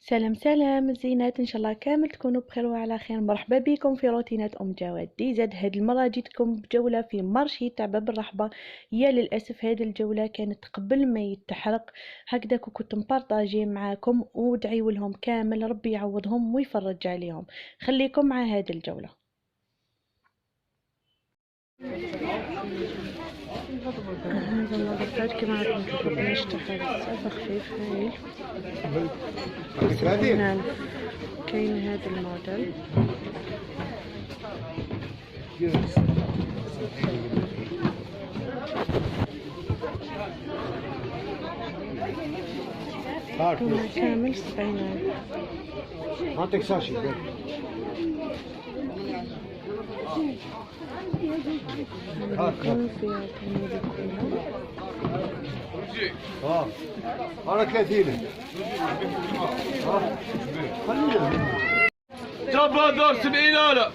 سلام سلام الزينات، ان شاء الله كامل تكونوا بخير وعلى خير. مرحبا بكم في روتينات جواد دي زاد. هاد المره جيتكم بجوله في مارشي تاع باب الرحبه. هي للاسف هاد الجوله كانت قبل ما يتحرق، هكذاك كنت مبارطاجي معاكم ودعيوا لهم كامل ربي يعوضهم ويفرج عليهم. خليكم مع هاد الجوله. هذا النظافات كما راكم تشوفوا بلاش تاعها بزاف خفيف هايل. كاين هذا الموديل كامل 70. عطيك ساشي انا 30 جبار دار 70,000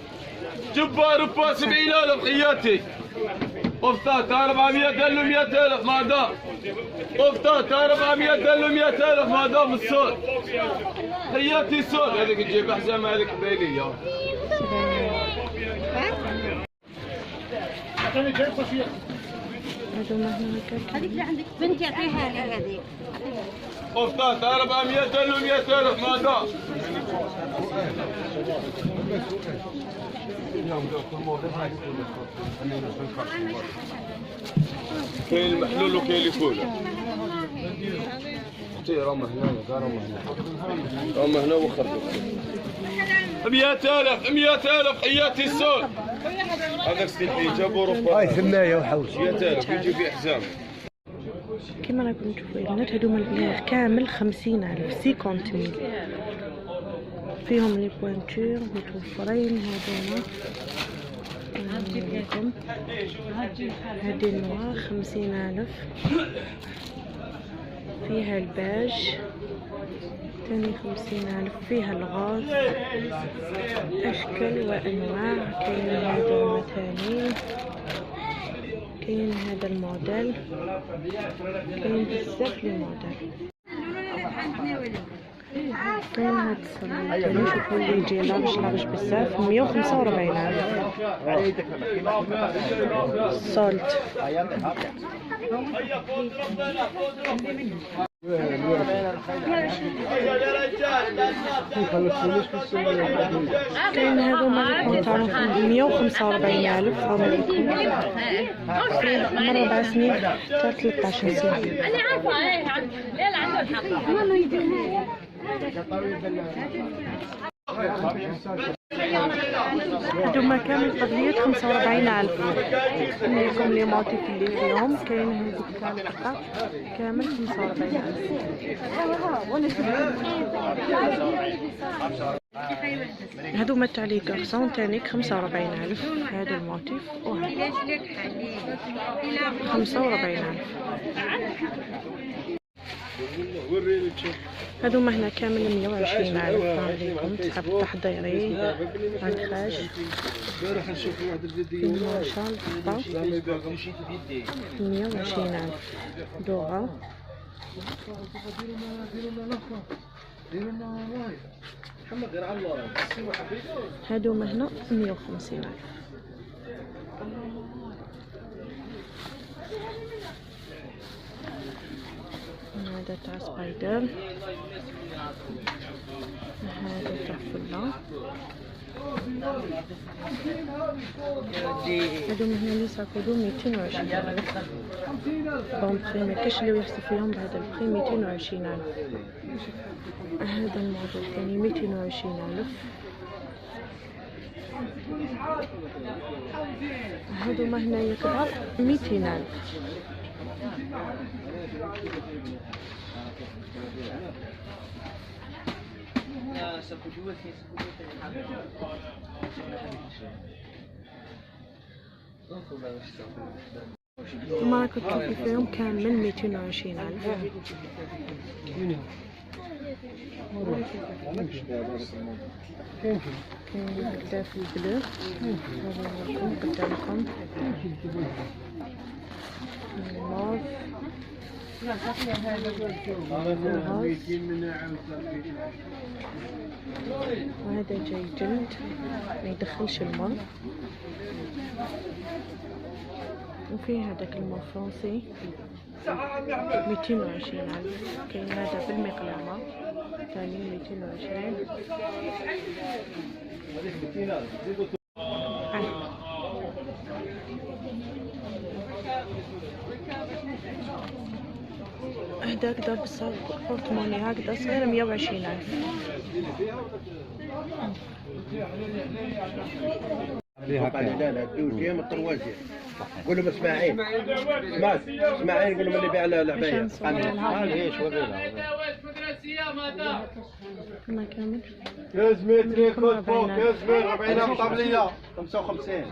جبار ربا 70,000 حياتي. قفطات 400 دلو 100,000 ما دام. قفطات 400 دلو 100,000 ما دام الصوت. حياتي صوت هذيك تجيب احسن ما هذيك قبيليه. هذيك اللي عندك بنتي اعطيها لي هذيك. قفطات 400 دلو 100,000 ما دام. كاين المحلول وكاين اللي فوله. اختي راهم هنا راهم هنا وخرجوا 100,000 100,000 حياتي الصوت. هذاك ستيل جابوا ربا هاي ثمايه وحوش 100,000 يجي في حزام. كما راكم تشوفوا البنات هادوما البلايغ كامل 50,000 50,000 فيهم لي بوانتور متوفرين. هادوما لكم هادي النوار 50,000 فيها الباج تاني 50,000 فيها الغاز اشكال وانواع. كاين هادوما تاني كاين هذا الموديل كاين بزاف لي موديل. كاين هاد الصليب تاني شوفوا اللي يجي لارج بزاف 145,000 سولت. كاين هذوما اللي تعرفوا 145,000 هاهما لكم من 4 سنين حتى 13 سنة. انا عارفه ايه لا عنده الحق. هادوما كامل قضية 45,000 لكم لي موتيف اللي فيهم. كاين هذيك تاع القطع كامل 45,000. هادوما تاع لي كارسون تانيك 45,000. هذا الموتيف وهذا 45,000. هادوما هنا كامل 120,000 عليكم تحب تحضيري الخاج المارشال 120,000 دوغا. هادوما هنا 150,000. هذا تاع سبايدر، هذا تاع فلا. هادو من هنا اللي ساكودو 220,000. بون بخي مكاش اللي يحسب فيهم بهذا البخي 220,000. هذا الموديل ثاني 220,000. هادو ما هنايا كبار 200,000. ثم راكم تشوفوا فيهم كامل 220,000. كاين هكذا في البلو هذا قدامكم الموف وهذا جاي جلد ما يدخلش الماء. وفي هذاك الماء فرنسي 220,000. كاين هذا بالمقلمة ثاني 220. هكذا بالصوت بورتموني هكذا صغير 120,000. لا لا الدوزيام الطروازيام. قول لهم اسماعيل. اسماعيل قول لهم اللي بيع العباية. ايش ورينا. كما كامل 15 متر ياخذ فوق 15 متر 40 طبلية 55.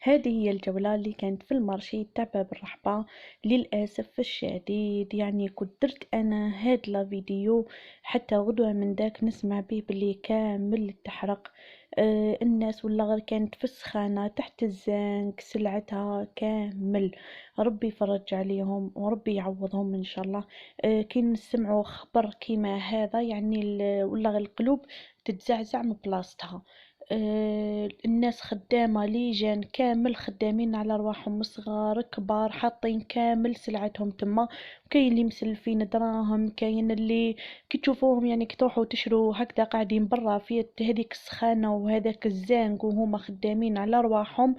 هذه هي الجولة اللي كانت في المارشي تاع باب الرحبة. للأسف الشديد يعني كنت درت أنا هاد لا فيديو حتى غدوة من داك نسمع به بلي كامل تحرق. الناس ولا غير كانت في السخانة تحت الزنك سلعتها كامل. ربي يفرج عليهم وربي يعوضهم إن شاء الله. كي نسمعوا خبر كيما هذا يعني ولا غير القلوب تتزعزع من بلاصتها. الناس خدامة ليجان كامل خدامين على رواحهم صغار كبار حاطين كامل سلعتهم تما. كاين اللي مسلفين دراهم كاين اللي كي تشوفوهم يعني كي تروحوا تشروا هكذا قاعدين برا في هذيك السخانة وهذاك الزنق وهما خدامين على رواحهم.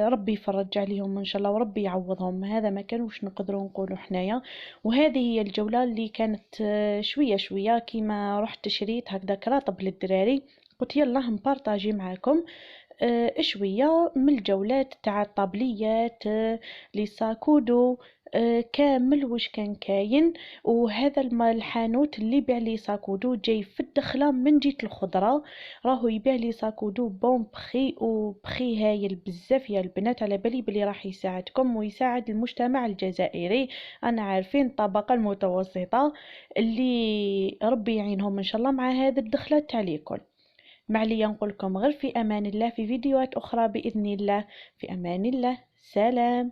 ربي يفرج عليهم ان شاء الله وربي يعوضهم. هذا ما كانوش نقدروا نقولوا حنايا. وهذه هي الجولة اللي كانت شوية شوية كيما رحت شريت هكذا كراطب للدراري. قلت يلا نبارطاجي معاكم شوية من الجولات تاع الطابليات لي ساكودو كامل واش كان كاين. وهذا الحانوت اللي يبيع لي ساكودو جاي في الدخله من جهه الخضره راهو يبيع لي ساكودو بون بخي وبخي هايل بزاف يا البنات. على بالي بلي راح يساعدكم ويساعد المجتمع الجزائري. انا عارفين الطبقه المتوسطه اللي ربي يعينهم ان شاء الله مع هذا الدخله تاع ليكول. معليا نقولكم غير في امان الله في فيديوهات اخرى باذن الله. في امان الله. سلام.